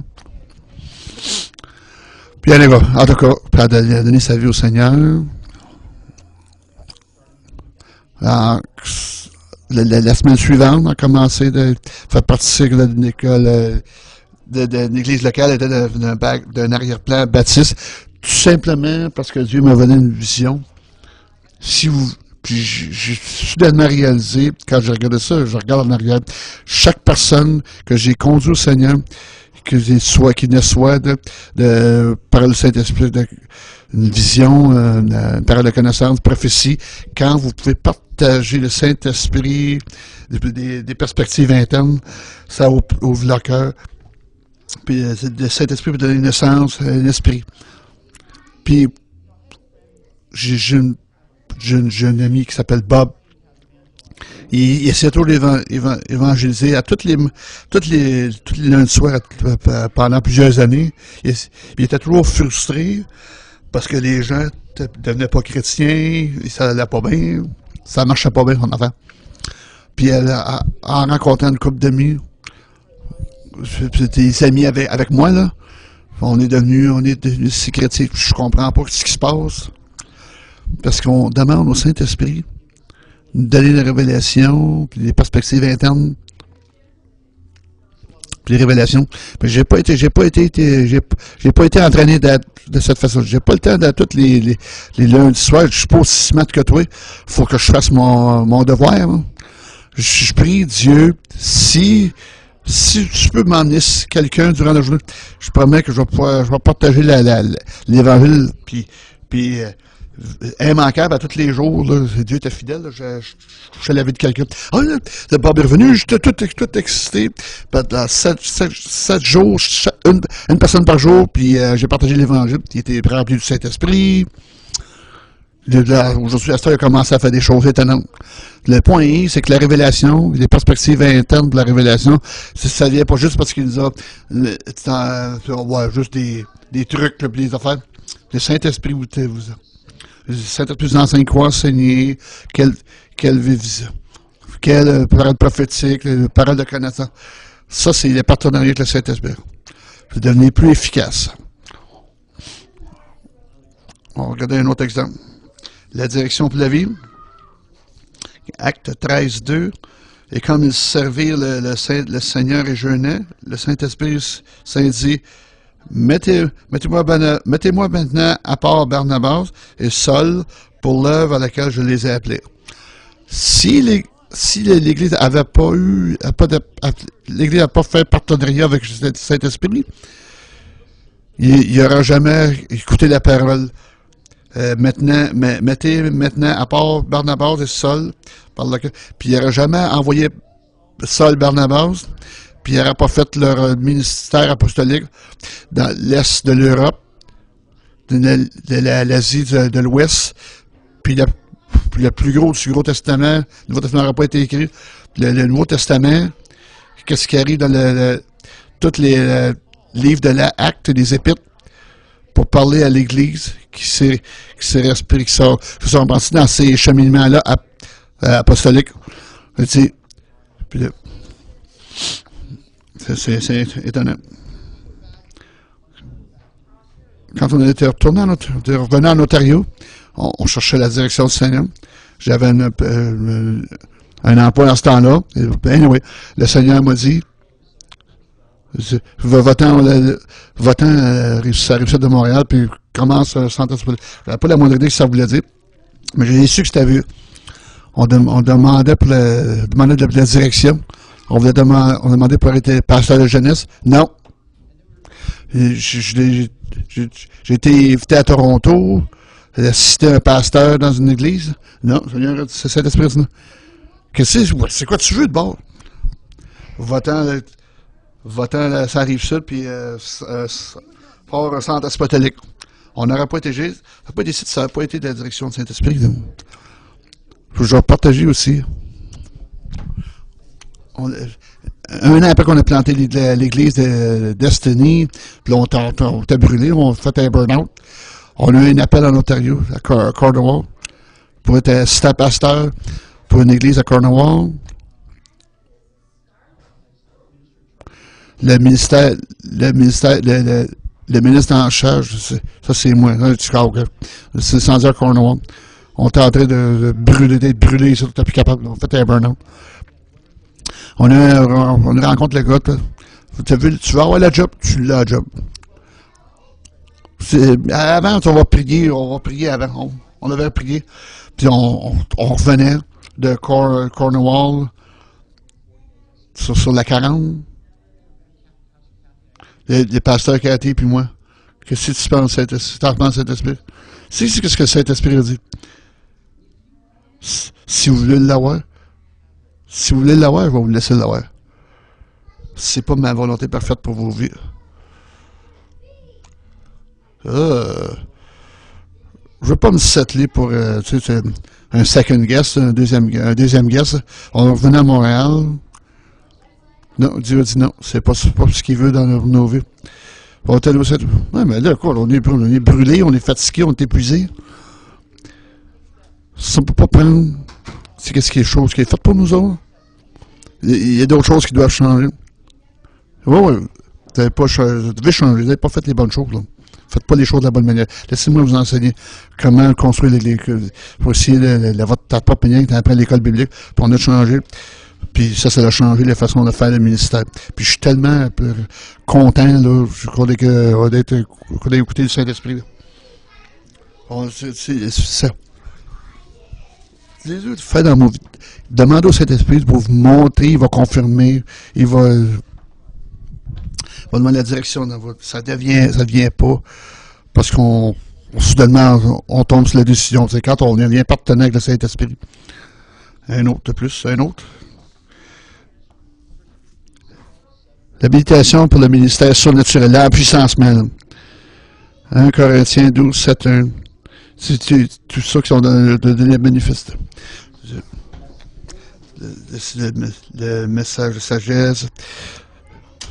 A: Puis elle va, en tout cas, elle a donné sa vie au Seigneur. Alors, la semaine suivante, on a commencé de faire partie d'une école, d'une église locale, elle était d'un arrière-plan baptiste, tout simplement parce que Dieu m'a donné une vision. Puis j'ai soudainement réalisé, quand j'ai regardé ça, je regarde en arrière, chaque personne que j'ai conduit au Seigneur, qui ne soit par le Saint-Esprit, une vision, une parole de connaissance, prophétie, quand vous pouvez partager le Saint-Esprit, des perspectives internes, ça ouvre leur cœur. Puis le Saint-Esprit peut donner naissance à un esprit. Puis j'ai un ami qui s'appelle Bob. Il essaie toujours d'évangéliser à toutes les lundis soirs pendant plusieurs années. Il était toujours frustré parce que les gens ne devenaient pas chrétiens, ça n'allait pas bien, ça marchait pas bien son affaire. Puis en rencontrant une couple d'amis, des amis avec moi, là, on est devenus si chrétiens. Je comprends pas ce qui se passe. Parce qu'on demande au Saint-Esprit de donner des révélations, puis des perspectives internes, puis des révélations. Mais j'ai pas été entraîné de cette façon. J'ai pas le temps de tous les lundis soirs. Je suis pas aussi smart que toi. Faut que je fasse mon devoir. Hein. Je prie Dieu, si tu peux m'emmener quelqu'un durant la journée, je promets que je vais partager l'évangile, puis immanquable à tous les jours. Là. Dieu était fidèle. Là. Je la vie de quelqu'un. Ah, là, le Bob est revenu, j'étais tout excité. Pendant 7 jours, une personne par jour, puis j'ai partagé l'Évangile. Il était rempli du Saint-Esprit. Aujourd'hui, à ce temps, il a commencé à faire des choses étonnantes. Le point, c'est que la révélation, les perspectives internes de la révélation, ça vient pas juste parce qu'il nous a juste des trucs, là, puis des affaires. Le Saint-Esprit vous a. Le Saint-Esprit vous enseigne quoi enseigner, quelle vision, quelle parole prophétique, parole de connaissance. Ça, c'est les partenariats avec le Saint-Esprit. Vous devenez plus efficace. On va regarder un autre exemple. La direction pour la vie. Acte 13, 2. Et comme ils servirent le Seigneur et jeûnaient, le Saint-Esprit dit, mettez-moi maintenant à part Barnabas et Saul pour l'œuvre à laquelle je les ai appelés. Si l'Église n'avait pas l'Église n'a pas fait partenariat avec le Saint-Esprit, il n'aurait jamais écouté la parole. Mettez maintenant à part Barnabas et Saul, puis il n'aurait jamais envoyé Saul Barnabas, puis il n'aurait pas fait leur ministère apostolique dans l'Est de l'Europe, de l'Asie de l'Ouest, puis le plus gros du Gros Testament, le Nouveau Testament n'aurait pas été écrit. Le Nouveau Testament, qu'est-ce qui arrive dans tous les livres de l'Acte, des Épîtres, pour parler à l'Église qui s'est pensé dans ces cheminements-là apostoliques. C'est étonnant. Quand on était revenu en Ontario, on cherchait la direction du Seigneur. J'avais un emploi dans ce temps-là. Anyway, le Seigneur m'a dit, va-t'en à la Rive-Sud de Montréal, puis commence un centre hospitalier. Je n'avais pas la moindre idée ce que ça voulait dire, mais j'ai su que c'était vu. On demandait de la direction. On demandait pour être pasteur de jeunesse. Non. J'ai été invité à Toronto, assister à un pasteur dans une église. Non, Seigneur, c'est Saint-Esprit. C'est quoi tu veux de bord? Va-t'en à la Rive-Sud, puis fort un centre hospitalique. On n'aurait pas été, ça n'aurait pas été de la direction de Saint-Esprit. Je vais partager aussi. Un an après qu'on a planté l'église de Destiny, puis on t'a brûlé, on a fait un burn-out. On a eu un appel en Ontario, à Cornwall, pour être assistant pasteur pour une église à Cornwall. Le ministre en charge, ça c'est moi, c'est sans dire Cornwall. On était en train d'être brûlé, ça, t'es plus capable, on fait un burn-out. On rencontre le gars, tu vas avoir la job, tu l'as la job. Avant, on va prier avant, on avait prié, puis on revenait de Cornwall sur la 40. Les pasteurs Cathy puis moi. Qu'est-ce que tu penses, Saint-Esprit? C'est ce que le Saint-Esprit a dit. Si vous voulez l'avoir, je vais vous laisser l'avoir. C'est pas ma volonté parfaite pour vos vies. Je veux pas me settler pour un second guest, un deuxième guest. On revenait à Montréal. Non, Dieu a dit non, c'est pas ce qu'il veut dans nos vies. Ouais, mais là, quoi, on est brûlé, on est fatigué, on est épuisé. Ça ne peut pas prendre. C'est qu'est-ce qui est chose qui est faite pour nous autres. Il y a d'autres choses qui doivent changer. Oui, vous devez changer, vous n'avez pas fait les bonnes choses, là. Faites pas les choses de la bonne manière. Laissez-moi vous enseigner comment construire pour essayer ta propre manière que tu as appris à l'école biblique, puis on a changé. Puis ça a changé la façon de faire le ministère. Puis je suis tellement content, là, qu'on a écouté le Saint-Esprit. C'est ça. Faites dans demandez au Saint-Esprit pour vous montrer, il va confirmer, il va demander la direction dans votre. Ça devient pas parce qu'on soudainement, on tombe sur la décision. C'est quand on devient partenaire avec le Saint-Esprit. Un autre de plus, un autre. L'habilitation pour le ministère surnaturel, la puissance même. 1 Corinthiens 12, 7, 1. C'est tout ça qui sont dans les manifestes. Le message de sagesse.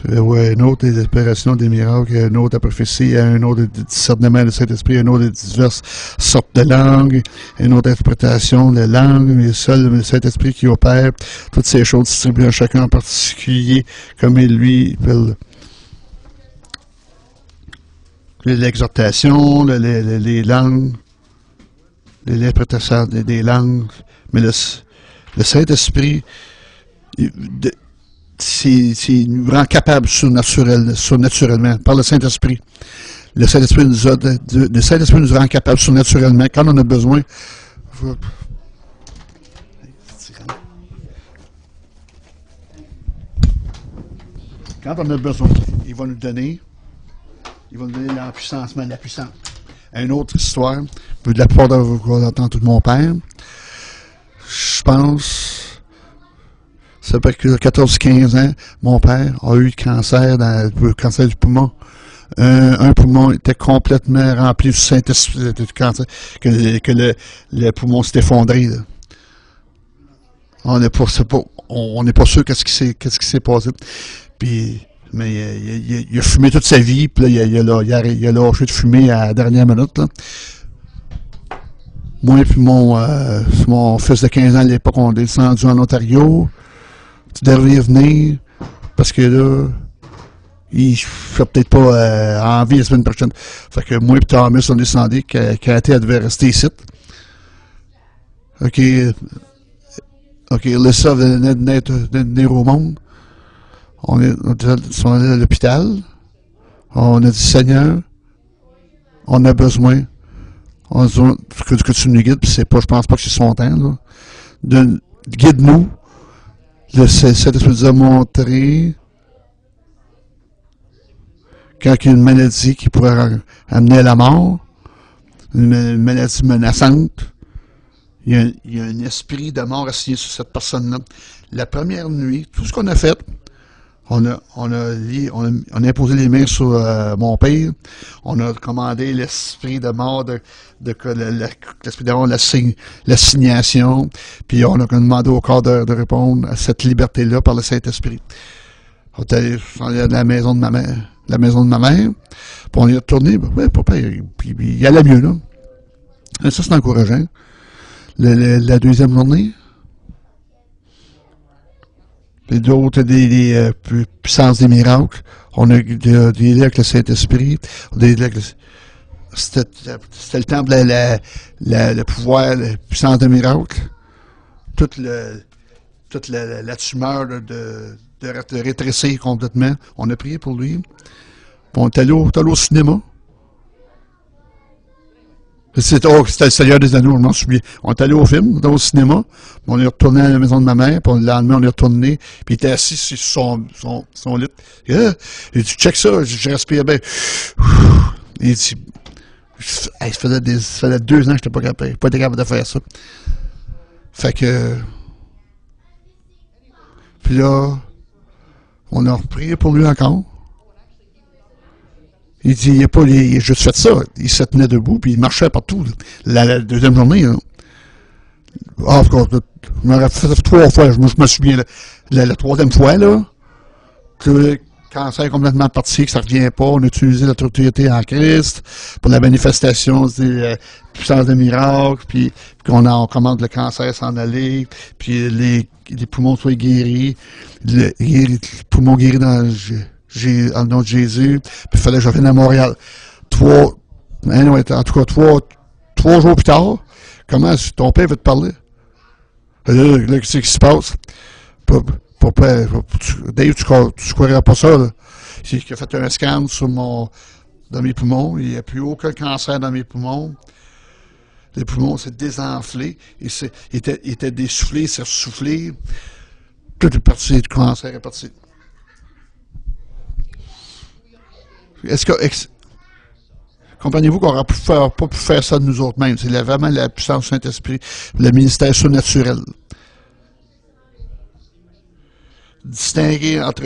A: Ouais, un autre des opérations, des miracles, un autre de prophétie, un autre de discernement du Saint-Esprit, un autre de diverses sortes de langues, une autre interprétation de langues, mais seul le Saint-Esprit qui opère toutes ces choses distribuées à chacun en particulier, comme il lui veut. L'exhortation, les langues, l'interprétation des langues, mais le Saint-Esprit, c'est nous rend capables surnaturellement, par le Saint-Esprit. Le Saint-Esprit nous rend capables surnaturellement, quand on a besoin. Quand on a besoin, il va nous donner la puissance, mais la puissance. Une autre histoire, de la plupart de vous entendre tout mon père. Je pense, ça fait que 14-15 ans, mon père a eu le cancer du poumon. Un poumon était complètement rempli du Saint-Esprit, du cancer, que le poumon s'est effondré. Là. On n'est pas sûr qu'est-ce qui s'est passé. Puis, mais il a fumé toute sa vie, puis là, il a lâché de fumer à la dernière minute. Là. Moi et puis mon fils de 15 ans à l'époque, on est descendu en Ontario. Tu devrais venir, parce que là, il ne sera peut-être pas en vie la semaine prochaine. Fait que moi et Thomas, on est descendu, Cathy, elle devait rester ici. OK, Lisa venait de venir au monde. On est allé à l'hôpital. On a dit, Seigneur, on a besoin. On dit, que tu nous guides, puis je pense pas que c'est son temps, là. Guide-nous. Le Saint-Esprit nous a montré quand il y a une maladie qui pourrait amener à la mort, une maladie menaçante, il y a un esprit de mort assigné sur cette personne-là. La première nuit, tout ce qu'on a fait, on a imposé les mains sur mon père. On a commandé l'esprit de mort, l'esprit de mort, l'assignation. Puis on a demandé au corps de répondre à cette liberté-là par le Saint-Esprit. On est allé à la maison de ma mère. Puis on y est retourné. Oui, papa, puis il allait mieux, là. Et ça, c'est encourageant. La deuxième journée, et d'autres, des puissances des miracles. On a dealé avec le Saint-Esprit. C'était le temps de le pouvoir, la puissance des miracles. Toute la tumeur de rétrécir complètement. On a prié pour lui. Puis on est allé au cinéma. C'était le Seigneur des Anneaux, je m'en souviens. On est allé au film, au cinéma, on est retourné à la maison de ma mère, puis le lendemain, on est retourné, puis il était assis sur son lit. Il dit, check ça, je respire bien. Il dit, ça faisait 2 ans que je n'étais pas capable de faire ça. Fait que, puis là, on a prié pour lui encore. Il dit, il a juste fait ça. Il se tenait debout, puis il marchait partout. La deuxième journée, hein. Ah, je m'aurais fait 3 fois, je me souviens. La troisième fois, là, que le cancer est complètement parti, que ça ne revient pas. On a utilisé notre autorité en Christ pour la manifestation des puissances de miracles, puis on commande le cancer s'en aller, puis les poumons soient guéris, les poumons guéris dans le nom de Jésus, puis il fallait que je revienne à Montréal. 3 jours plus tard, comment ton père veut te parler? Là, qu'est-ce qui se passe? Dave, tu croirais pas ça, là. Il a fait un scan dans mes poumons, il n'y a plus aucun cancer dans mes poumons. Les poumons s'est désenflés, il était dessoufflé, il s'est ressoufflé. Tout est parti, le cancer est parti. Comprenez-vous qu'on n'aurait pas pu faire ça de nous autres mêmes. C'est vraiment la puissance du Saint-Esprit, le ministère surnaturel. Distinguer entre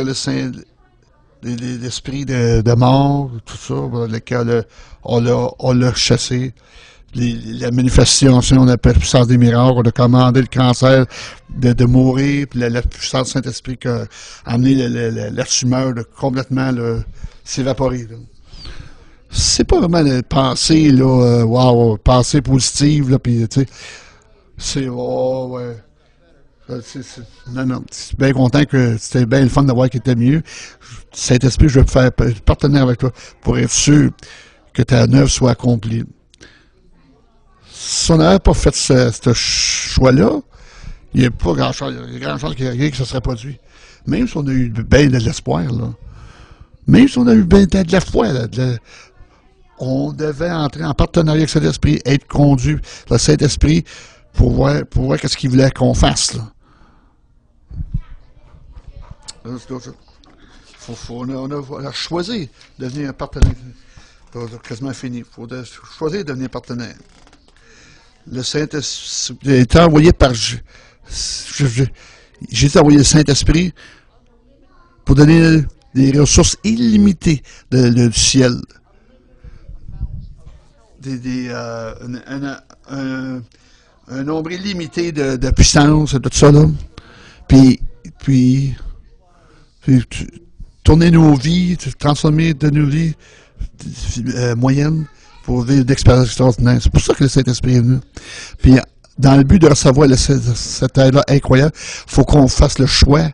A: l'esprit de mort, tout ça, lequel on l'a chassé. La manifestation, on appelle la puissance des miracles, on a commandé le cancer de mourir, puis la puissance du Saint-Esprit qui a amené la tumeur de complètement s'évaporer. C'est pas vraiment une pensée, là, wow, pensée positive, là, puis, tu sais, c'est, oh, ouais. Non, je suis bien content que c'était bien le fun d'avoir qui était mieux. Saint-Esprit, je vais faire partenaire avec toi pour être sûr que ta œuvre soit accomplie. Si on n'avait pas fait ce choix-là, il n'y a pas grand-chose, il y a grand-chose qui se serait produit. Même si on a eu bien de l'espoir, là. Même si on a eu bien de la foi, là, on devait entrer en partenariat avec Saint-Esprit, être conduit par le Saint-Esprit pour voir qu'est-ce qu'il voulait qu'on fasse, là. On a choisi de devenir un partenaire. C'est quasiment fini. Il faut choisir de devenir partenaire. Le Saint-Esprit a été envoyé par... J'ai été envoyé le Saint-Esprit pour donner des ressources illimitées du ciel. Un nombre illimité de puissance, de tout ça, là. Puis tourner nos vies, transformer de nos vies moyennes pour vivre d'expériences extraordinaires. C'est pour ça que le Saint-Esprit est venu. Puis, dans le but de recevoir cette aide-là incroyable, il faut qu'on fasse le choix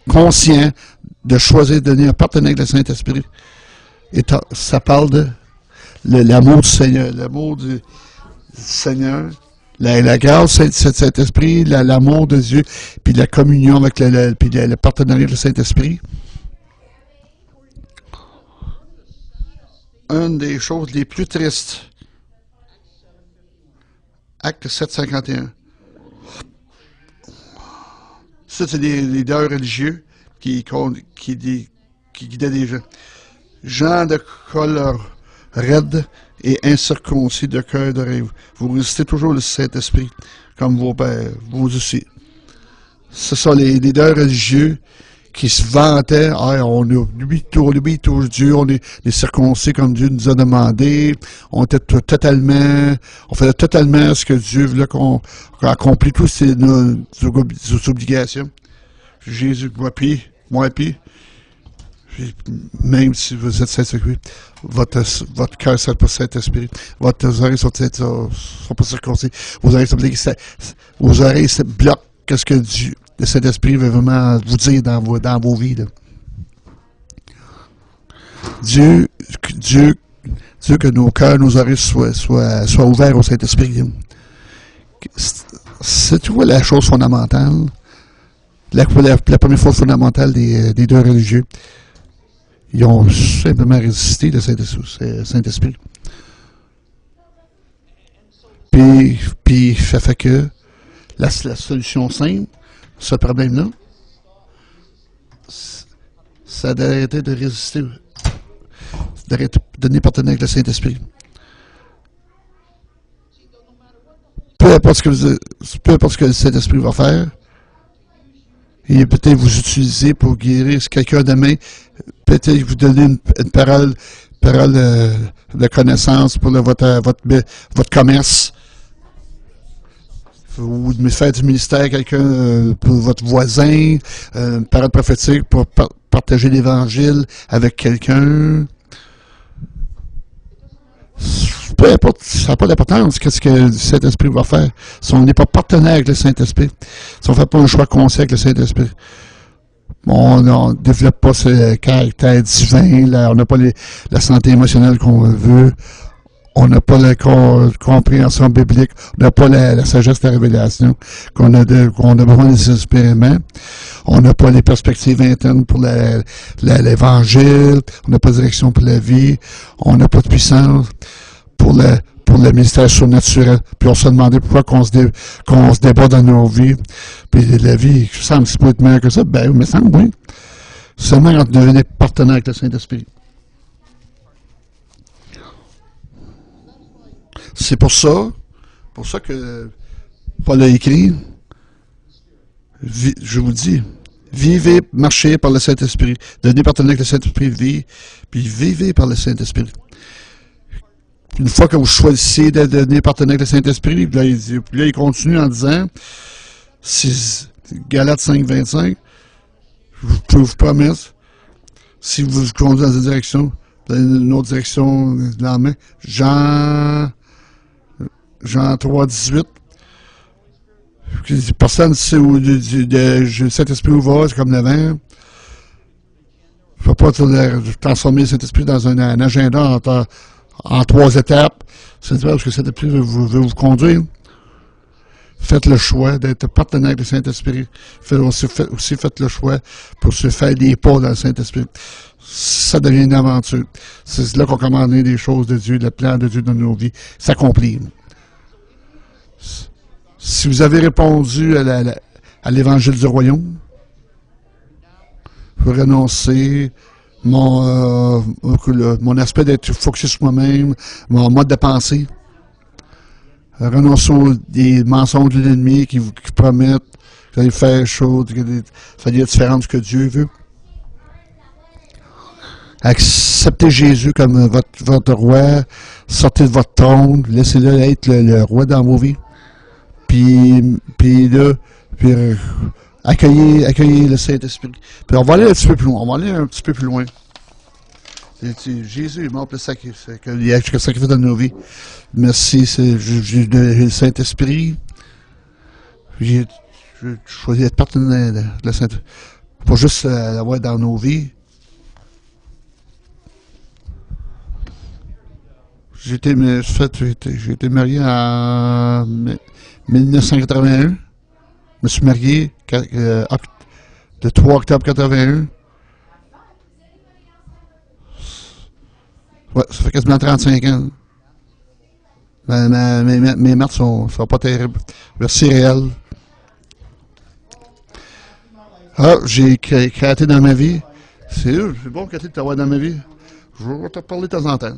A: conscient de choisir de devenir un partenaire avec le Saint-Esprit. Et ça parle de l'amour du Seigneur, l'amour du Seigneur, la grâce du Saint-Esprit, l'amour de Dieu, puis la communion avec le partenariat du Saint-Esprit. Une des choses les plus tristes, Acte 751. Ça, c'est des leaders religieux qui guidaient des gens. Gens de colère raide et incirconcis de cœur de rêve. Vous résistez toujours le Saint-Esprit, comme vos pères, vous aussi. Ce sont les leaders religieux qui se vantaient, on oublie tout Dieu, on est les circoncis comme Dieu nous a demandé, on faisait totalement ce que Dieu voulait qu'on accomplisse toutes nos obligations. Jésus, moi puis, même si vous êtes Saint-Esprit, votre cœur ne sera pas Saint-Esprit, vos oreilles sont pas circoncis, vos oreilles se bloquent, qu'est-ce que Dieu, le Saint-Esprit veut vraiment vous dire dans vos vies, là. Dieu, que nos cœurs, nos oreilles soient ouverts au Saint-Esprit. C'est tout la chose fondamentale. La première chose fondamentale des deux religieux. Ils ont simplement résisté le Saint-Esprit. Puis ça fait que la solution simple, ce problème-là, ça doit être de résister, de donner partenaire avec le Saint-Esprit. Peu importe ce que le Saint-Esprit va faire, il va peut-être vous utiliser pour guérir quelqu'un demain, peut-être vous donner une parole de connaissance pour votre commerce, ou de faire du ministère à quelqu'un pour votre voisin, une parole prophétique pour partager l'Évangile avec quelqu'un. Peu importe, ça n'a pas d'importance qu'est-ce que le Saint-Esprit va faire. Si on n'est pas partenaire avec le Saint-Esprit, si on ne fait pas un choix conscient avec le Saint-Esprit, on ne développe pas ce caractère divin, là, on n'a pas la santé émotionnelle qu'on veut, on n'a pas la compréhension biblique, on n'a pas la sagesse de la révélation qu'on a besoin désespérément, on n'a pas les perspectives internes pour l'Évangile, on n'a pas de direction pour la vie, on n'a pas de puissance pour le ministère surnaturel. Puis on se demandait pourquoi qu'on se débat dans nos vies. Puis la vie, je sens que c'est pas être meilleur que ça. Ben, il me semble, oui. Seulement quand on devenait partenaire avec le Saint-Esprit. C'est pour ça que Paul a écrit, je vous dis, vivez, marchez par le Saint-Esprit, devenez partenaire avec le Saint-Esprit, puis vivez par le Saint-Esprit. Une fois que vous choisissez de devenir partenaire avec le Saint-Esprit, puis là, il continue en disant, Galates 5, 25, je peux vous promettre, si vous vous conduisez dans une direction, dans une autre direction dans la main, Jean 3, 18, personne ne sait où le Saint-Esprit où va, c'est comme le vent. Il ne faut pas transformer le Saint-Esprit dans un agenda en 3 étapes. C'est parce que le Saint-Esprit veut vous conduire. Faites le choix d'être partenaire du Saint-Esprit. Faites le choix pour se faire des pas dans le Saint-Esprit. Ça devient une aventure. C'est là qu'on commande des choses de Dieu, le plan de Dieu dans nos vies s'accomplit. Si vous avez répondu à l'évangile du royaume, vous renoncez mon aspect d'être focusé sur moi-même, mon mode de pensée. Renoncez des mensonges de l'ennemi qui promettent que vous allez faire des choses, faire des différences que Dieu veut. Acceptez Jésus comme votre roi, sortez de votre tombe, laissez-le être le roi dans vos vies. Puis accueillez le Saint-Esprit. Puis on va aller un petit peu plus loin. Jésus est mort pour le sacrifice dans nos vies. Merci, j'ai le Saint-Esprit. J'ai choisi d'être partenaire de la Saint-Esprit. Pas juste l'avoir dans nos vies. J'ai été marié en 1981. Je me suis marié le 3 octobre 81. Ouais, ça fait quasiment 35 ans. Mes maths sont pas terribles. Merci réel. J'ai créaté dans ma vie. C'est bon créaté de t'avoir dans ma vie. Je vais te parler de temps en temps.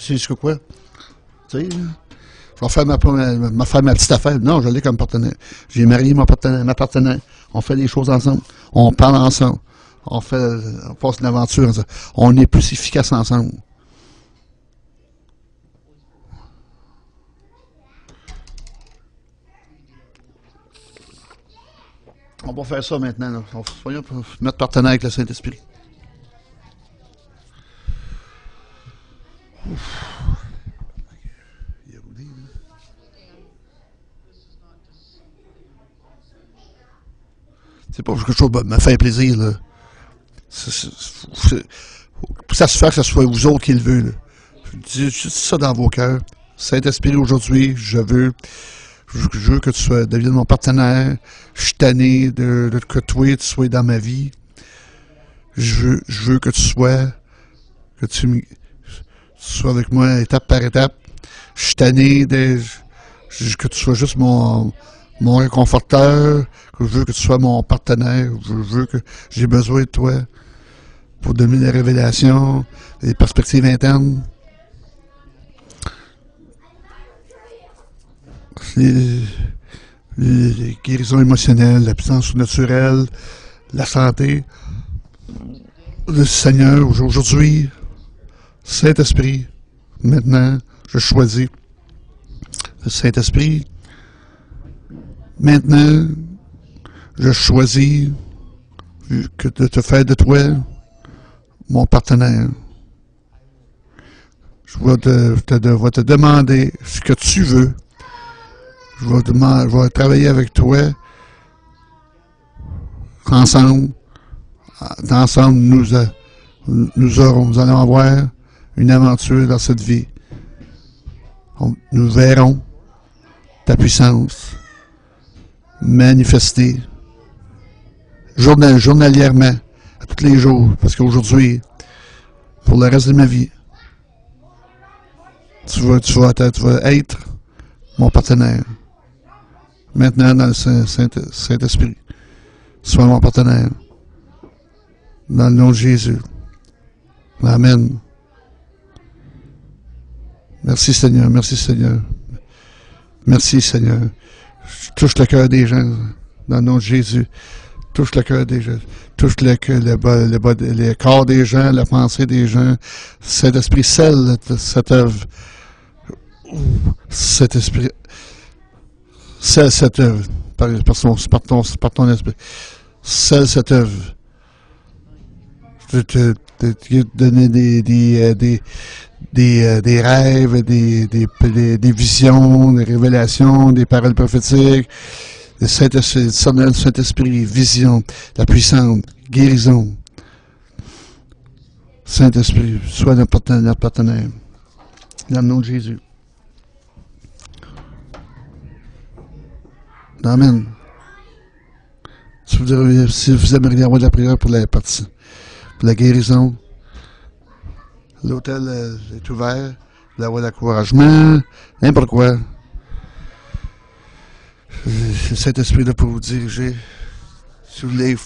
A: C'est ce que quoi? Tu sais, je vais faire ma petite affaire. Non, je l'ai comme partenaire. J'ai marié ma partenaire. On fait des choses ensemble. On parle ensemble. On passe une aventure. On est plus efficace ensemble. On va faire ça maintenant. Là. Soyons pour mettre partenaire avec le Saint-Esprit. C'est pas quelque chose qui me fait plaisir. Là. Pour ça se fait que ce soit vous autres qui le veulent. Dites ça dans vos cœurs. Saint-Esprit, aujourd'hui, je veux que tu deviennes mon partenaire. Je suis tanné que toi, tu sois dans ma vie. Je veux que tu sois avec moi étape par étape. Je suis tanné que tu sois juste mon réconforteur. Je veux que tu sois mon partenaire. J'ai besoin de toi pour donner des révélations, des perspectives internes. Les guérisons émotionnelles, la puissance surnaturelle, la santé. Le Seigneur, aujourd'hui, Saint-Esprit, maintenant, je choisis le Saint-Esprit. Maintenant, je choisis de te faire de toi mon partenaire. Je vais te demander ce que tu veux. Je vais travailler avec toi. Ensemble, nous allons avoir une aventure dans cette vie. Nous verrons ta puissance manifester journalièrement, à tous les jours, parce qu'aujourd'hui, pour le reste de ma vie, tu vas être mon partenaire. Maintenant, dans le Saint-Esprit, sois mon partenaire. Dans le nom de Jésus. Amen. Merci Seigneur, merci Seigneur. Merci Seigneur. Touche le cœur des gens dans le nom de Jésus. Touche le cœur des gens. Touche le corps des gens, la pensée des gens. Saint-Esprit, scelle cette œuvre. Saint-Esprit, scelle cette œuvre par ton esprit. Scelle cette œuvre. Je te donner des rêves, des visions, des révélations, des paroles prophétiques. Le Saint-Esprit, vision, la puissance, guérison. Saint-Esprit, sois notre partenaire. Dans le nom de Jésus. Amen. Si vous aimeriez avoir de la prière pour la guérison, l'hôtel est ouvert. Vous avoir l'encouragement, n'importe quoi. Le Saint-Esprit là pour vous diriger. Si vous voulez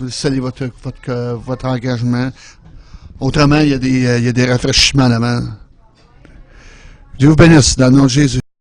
A: sceller votre engagement. Autrement, il y a des rafraîchissements là-bas. Dieu vous bénisse dans le nom de Jésus.